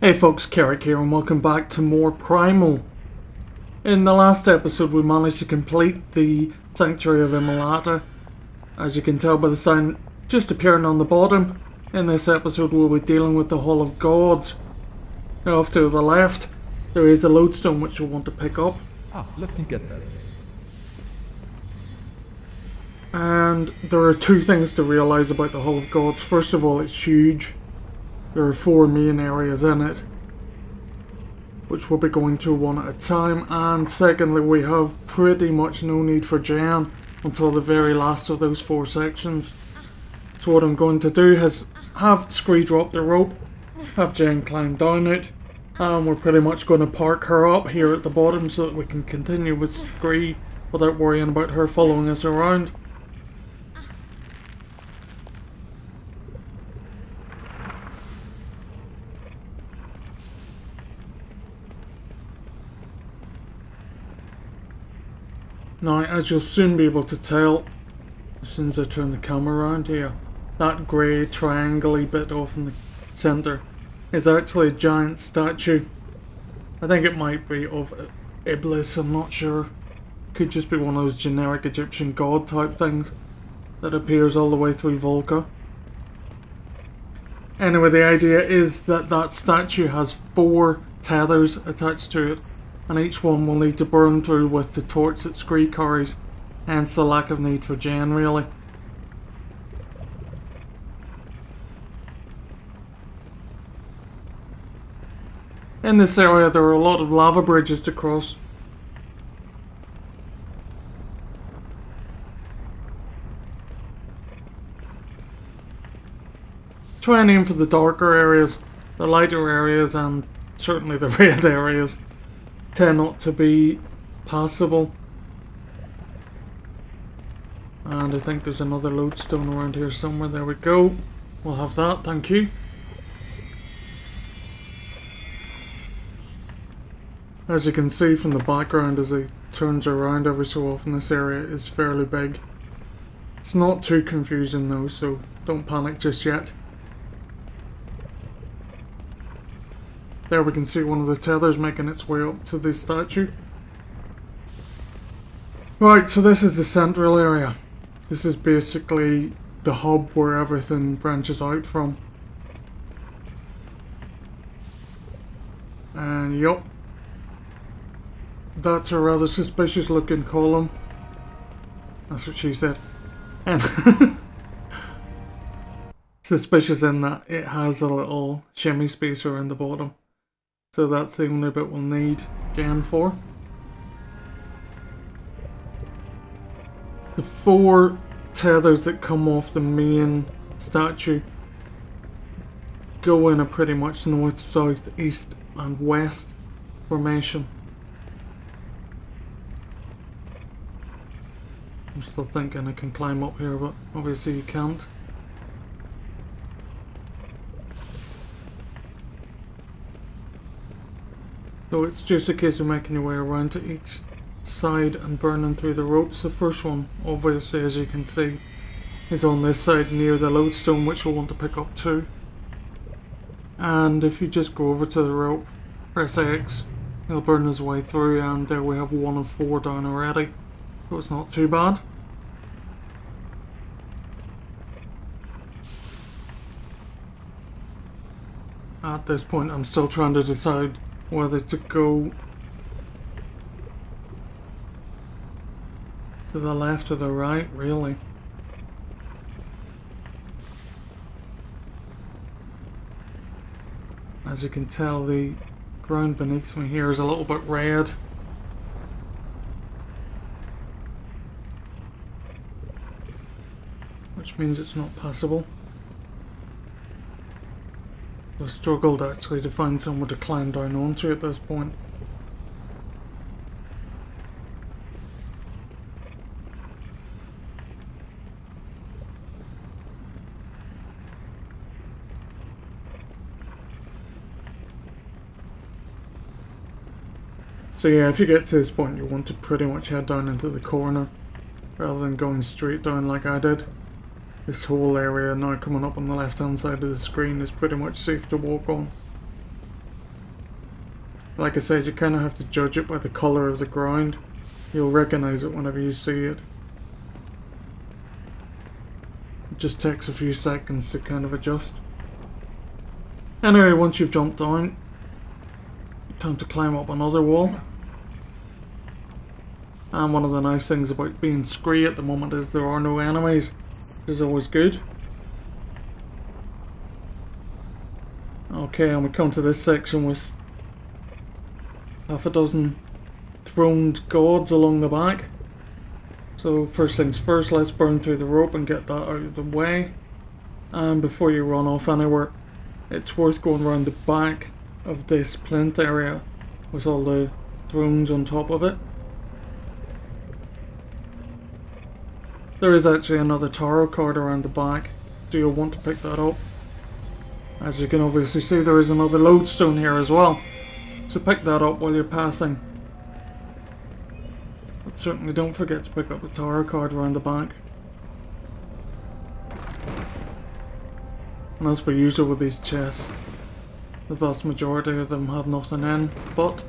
Hey folks, Keric here and welcome back to more Primal. In the last episode we managed to complete the Sanctuary of Immolata. As you can tell by the sign just appearing on the bottom, in this episode we'll be dealing with the Hall of Gods. Now off to the left there is a lodestone which you'll want to pick up. Let me get that. And there are two things to realise about the Hall of Gods. First of all, it's huge. There are 4 main areas in it, which we'll be going through one at a time. And secondly, we have pretty much no need for Jen until the very last of those 4 sections. So what I'm going to do is have Scree drop the rope, have Jen climb down it, and we're pretty much going to park her up here at the bottom so that we can continue with Scree without worrying about her following us around. Now, as you'll soon be able to tell, as soon as I turn the camera around here, that grey triangle-y bit off in the centre is actually a giant statue. I think it might be of Iblis, I'm not sure. Could just be one of those generic Egyptian god type things that appears all the way through Volca. Anyway, the idea is that that statue has 4 tethers attached to it, and each one will need to burn through with the torch that Scree carries, hence the lack of need for Jen, really. In this area there are a lot of lava bridges to cross. Try and aim for the darker areas. The lighter areas, and certainly the red areas, tend not to be passable. And I think there's another lodestone around here somewhere. There we go. We'll have that, thank you. As you can see from the background as he turns around every so often, this area is fairly big. It's not too confusing though, so don't panic just yet. There we can see one of the tethers making its way up to the statue. Right, so this is the central area. This is basically the hub where everything branches out from. And yup, that's a rather suspicious looking column. That's what she said. And suspicious in that it has a little shimmy spacer in the bottom. So that's the only bit we'll need Jen for. The 4 tethers that come off the main statue go in a pretty much north, south, east and west formation. I'm still thinking I can climb up here, but obviously you can't. So it's just a case of making your way around to each side and burning through the ropes. The first one, obviously, as you can see, is on this side near the lodestone, which we'll want to pick up too. And if you just go over to the rope, press X, he'll burn his way through, and there we have 1 of 4 down already. So it's not too bad. At this point I'm still trying to decide whether to go to the left or the right, really. As you can tell, the ground beneath me here is a little bit red. Which means it's not passable. I struggled actually to find somewhere to climb down onto at this point. So yeah, if you get to this point you want to pretty much head down into the corner rather than going straight down like I did. This whole area now coming up on the left hand side of the screen is pretty much safe to walk on. Like I said, you kind of have to judge it by the colour of the ground. You'll recognise it whenever you see it. It just takes a few seconds to kind of adjust. Anyway, once you've jumped down, time to climb up another wall. And one of the nice things about being scree at the moment is there are no enemies, which is always good. Okay, and we come to this section with half a dozen throned gods along the back. So first things first, let's burn through the rope and get that out of the way. And before you run off anywhere, it's worth going around the back of this plinth area with all the thrones on top of it. There is actually another tarot card around the back, so you'll want to pick that up. As you can obviously see, there is another lodestone here as well, so pick that up while you're passing. But certainly don't forget to pick up the tarot card around the back. And as per usual with these chests, the vast majority of them have nothing in, but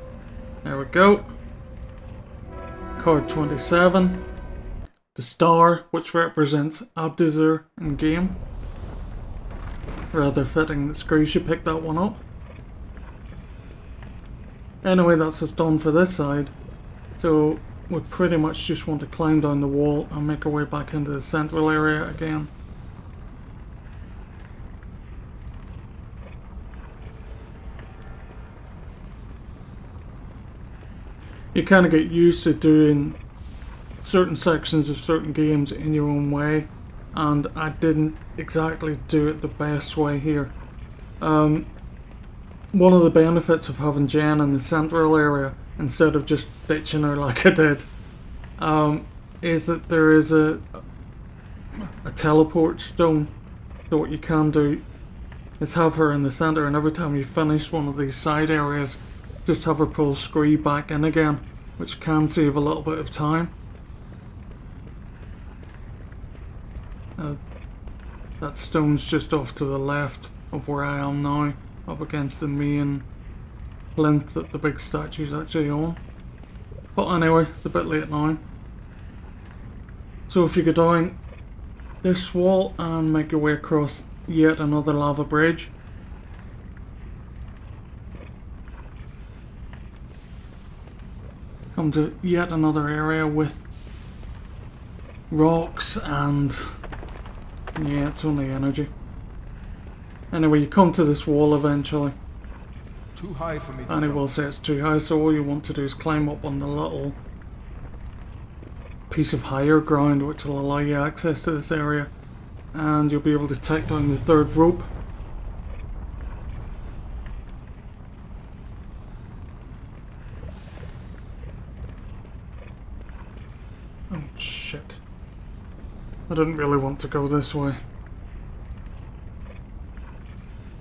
there we go. Card 27. The star, which represents Abdizar in game. Rather fitting that Scree should pick that one up. Anyway, that's us done for this side. So we pretty much just want to climb down the wall and make our way back into the central area again. You kind of get used to doing certain sections of certain games in your own way, and I didn't exactly do it the best way here. One of the benefits of having Jen in the central area instead of just ditching her like I did is that there is a teleport stone. So what you can do is have her in the centre, and every time you finish one of these side areas, just have her pull Scree back in again, which can save a little bit of time. That stone's just off to the left of where I am now, up against the main plinth that the big statue's actually on. But anyway, it's a bit late now. So if you go down this wall and make your way across yet another lava bridge. Come to yet another area with rocks and yeah, it's only energy. Anyway, you come to this wall eventually. Too high for me. And it will say it's too high, so all you want to do is climb up on the little piece of higher ground which will allow you access to this area, and you'll be able to take down the third rope. Oh shit. I didn't really want to go this way.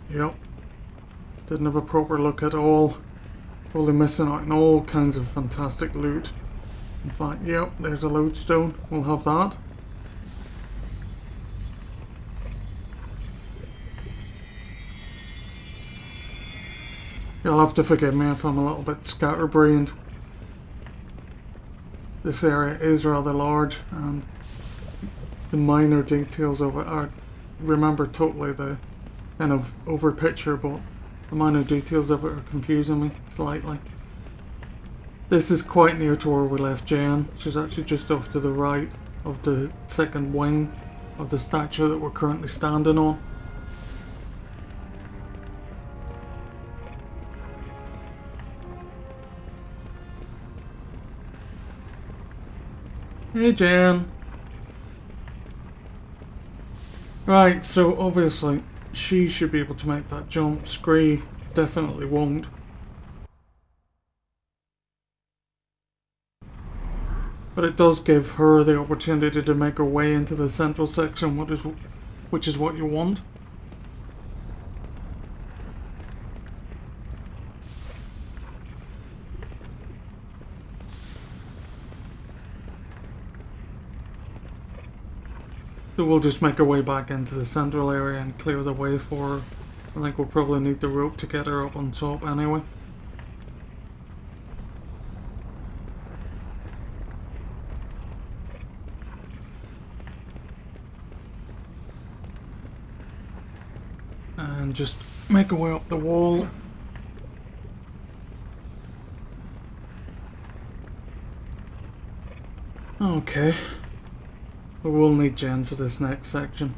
Yep. Didn't have a proper look at all. Probably missing out on all kinds of fantastic loot. In fact, yep, there's a lodestone. We'll have that. You'll have to forgive me if I'm a little bit scatterbrained. This area is rather large, and the minor details of it are, remember totally the kind of over picture, but the minor details of it are confusing me slightly. This is quite near to where we left Jen. She's actually just off to the right of the second wing of the statue that we're currently standing on. Hey Jen! Right, so obviously she should be able to make that jump. Scree definitely won't. But it does give her the opportunity to make her way into the central section, which is what you want. So we'll just make our way back into the central area and clear the way for her. I think we'll probably need the rope to get her up on top anyway. And just make our way up the wall. Okay. We will need Jen for this next section.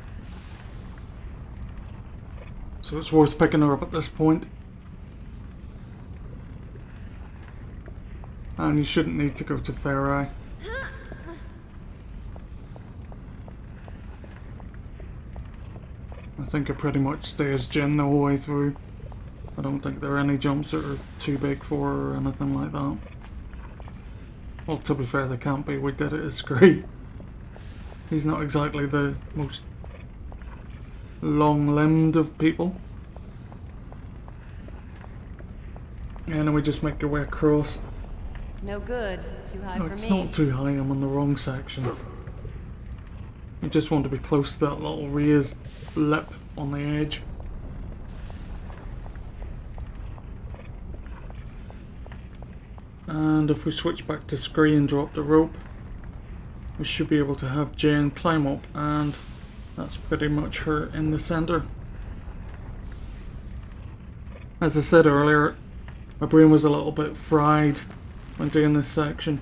So it's worth picking her up at this point. And you shouldn't need to go to Fair Eye. I think it pretty much stays Jen the whole way through. I don't think there are any jumps that are too big for her or anything like that. Well, to be fair, they can't be. We did it as Scree. He's not exactly the most long-limbed of people. And then we just make our way across. No good. Too high for me. It's not too high. I'm on the wrong section. You just want to be close to that little raised lip on the edge. And if we switch back to Scree and drop the rope, we should be able to have Jen climb up, and that's pretty much her in the center. As I said earlier, my brain was a little bit fried when doing this section.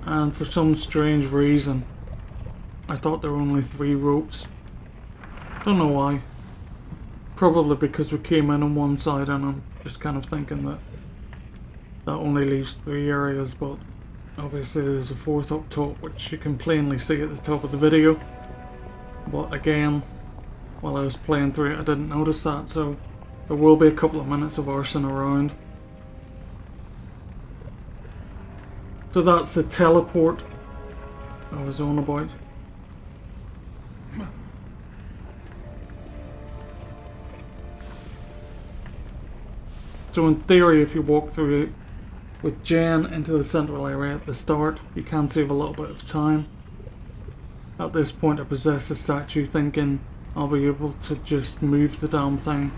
And for some strange reason, I thought there were only 3 ropes. Don't know why. Probably because we came in on one side and I'm just kind of thinking that that only leaves 3 areas, but obviously there's a 4th up top, which you can plainly see at the top of the video. But again, while I was playing through it I didn't notice that, so there will be a couple of minutes of arsing around. So that's the teleport I was on about. So in theory, if you walk through it with Jen into the central area at the start, you can save a little bit of time. At this point I possess the statue thinking I'll be able to just move the damn thing.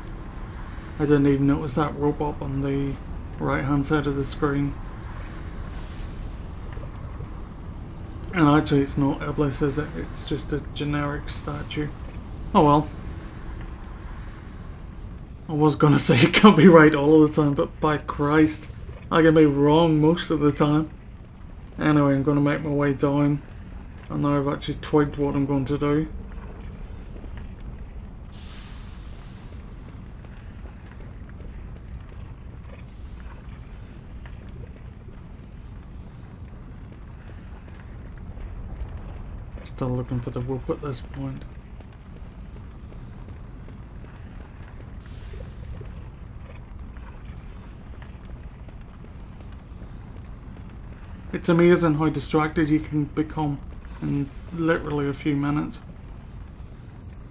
I didn't even notice that rope up on the right hand side of the screen. And actually it's not Iblis, is it? It's just a generic statue. Oh well. I was gonna say you can't be right all of the time, but by Christ, I can be wrong most of the time. Anyway, I'm gonna make my way down. And now I've actually twigged what I'm going to do. Still looking for the rope at this point. It's amazing how distracted you can become in literally a few minutes.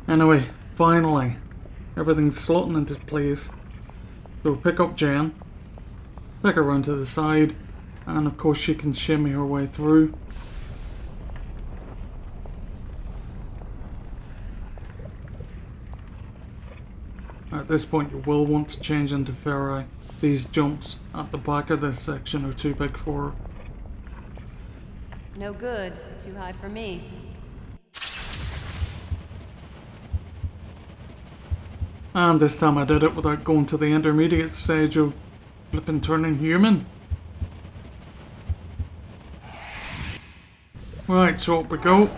Anyway, finally, everything's slotting into place. So pick up Jen, take her around to the side, and of course she can shimmy her way through. At this point you will want to change into Fair Eye. These jumps at the back of this section are too big for her. No good. Too high for me. And this time I did it without going to the intermediate stage of flipping turning human. Right, so up we go.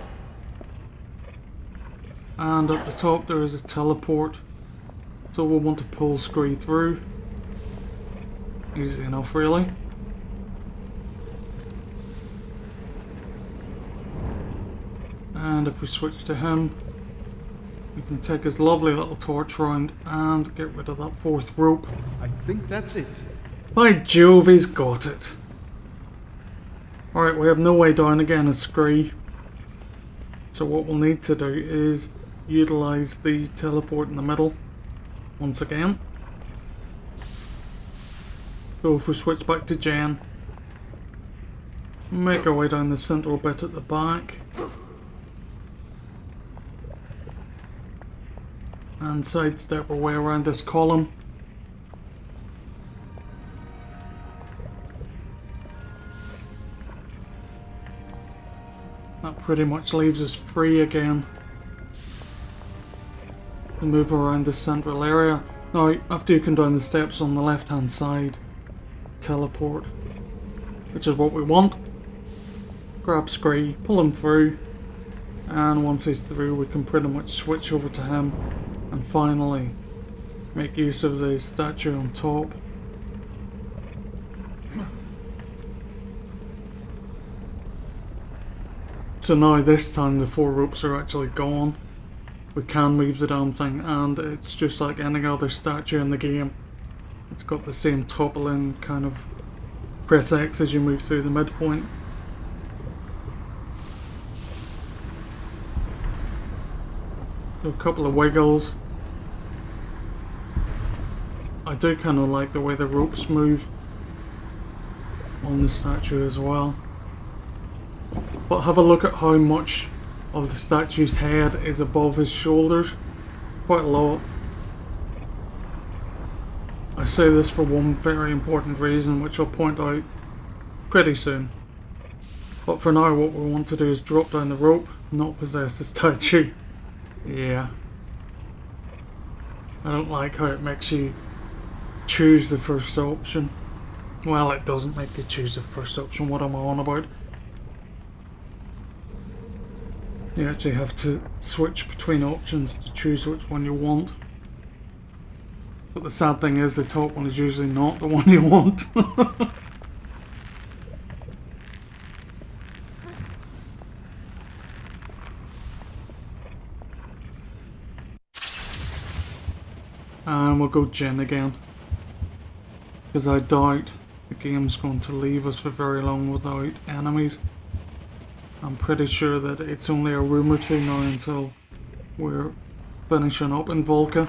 And at the top there is a teleport. So we'll want to pull Scree through. Easy enough, really. And if we switch to him, we can take his lovely little torch round and get rid of that 4th rope. I think that's it. By Jove, he's got it. Alright, we have no way down again as Scree. So what we'll need to do is utilise the teleport in the middle once again. So if we switch back to Jen, make our way down the central bit at the back. And sidestep our way around this column. That pretty much leaves us free again to move around the central area. Now, after you come down the steps on the left hand side, teleport, which is what we want. Grab Scree, pull him through, and once he's through we can pretty much switch over to him and finally make use of the statue on top. So now this time the 4 ropes are actually gone. We can move the damn thing, and it's just like any other statue in the game. It's got the same toppling kind of press X as you move through the midpoint. A couple of wiggles. I do kind of like the way the ropes move on the statue as well. But have a look at how much of the statue's head is above his shoulders. Quite a lot. I say this for one very important reason, which I'll point out pretty soon. But for now, what we want to do is drop down the rope, not possess the statue. Yeah. I don't like how it makes you choose the first option. Well, it doesn't make you choose the first option. What am I on about? You actually have to switch between options to choose which one you want. But the sad thing is the top one is usually not the one you want. And we'll go Jin again. Because I doubt the game's going to leave us for very long without enemies. I'm pretty sure that it's only a room or two now until we're finishing up in Volca.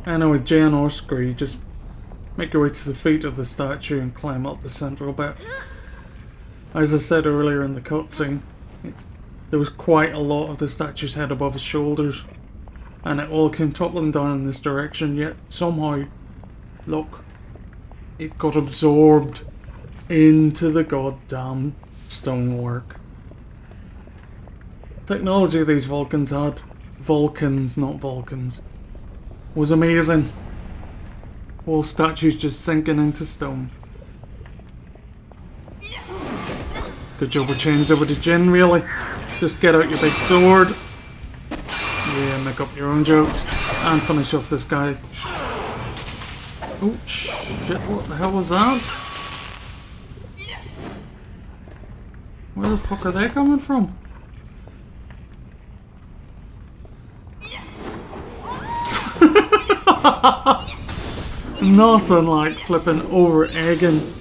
Anyway, Jin or Scree, just make your way to the feet of the statue and climb up the central bit. As I said earlier in the cutscene, there was quite a lot of the statue's head above his shoulders, and it all came toppling down in this direction, yet somehow, look, it got absorbed into the goddamn stonework. Technology these Vulcans had, Vulcans, not Vulcans, was amazing. All statues just sinking into stone. Good job we changed over to Jin, really. Just get out your big sword. Yeah, make up your own jokes. And finish off this guy. Oh, shit, what the hell was that? Where the fuck are they coming from? Nothing like flipping over egging.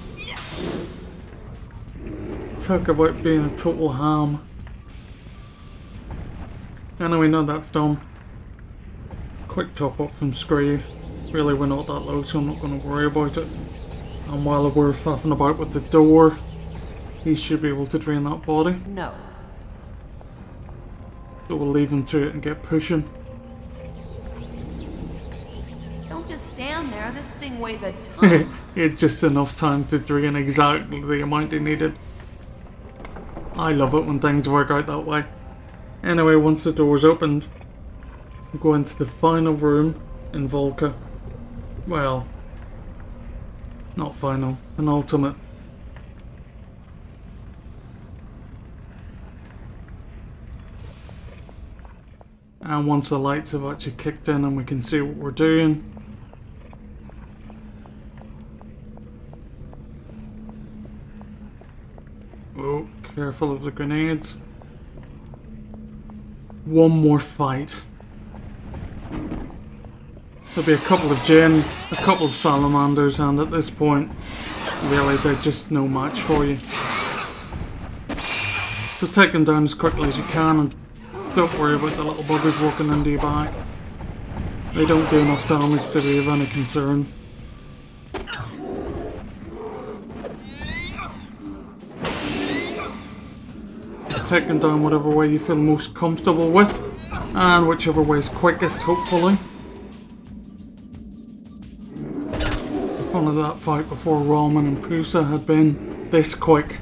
Talk about being a total ham. Anyway, now that's done. Quick top up from Scree. Really, we're not that low, so I'm not going to worry about it. And while we're faffing about with the door, he should be able to drain that body. No. So we'll leave him to it and get pushing. Don't just stand there. This thing weighs a ton. It's just enough time to drain exactly the amount he needed. I love it when things work out that way. Anyway, once the door's opened, we'll go into the final room in Volca. Well, not final, an ultimate. And once the lights have actually kicked in and we can see what we're doing, oh, careful of the grenades. One more fight. There'll be a couple of Jin, a couple of Salamanders, and at this point, really, they're just no match for you. So take them down as quickly as you can, and don't worry about the little buggers walking into your back. They don't do enough damage to be of any concern. Take them down whatever way you feel most comfortable with, and whichever way is quickest, hopefully. The fun of that fight before Ramen and Pusa had been this quick.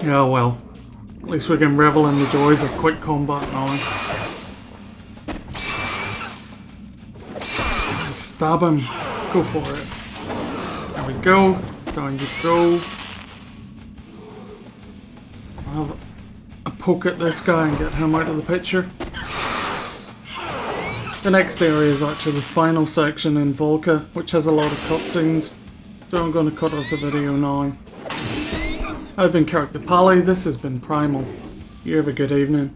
Oh well. At least we can revel in the joys of quick combat now. And stab him. Go for it. There we go. Down you go. I'll have a poke at this guy and get him out of the picture. The next area is actually the final section in Volca, which has a lot of cutscenes, so I'm going to cut off the video now. I've been Keric the Pally, this has been Primal. You have a good evening.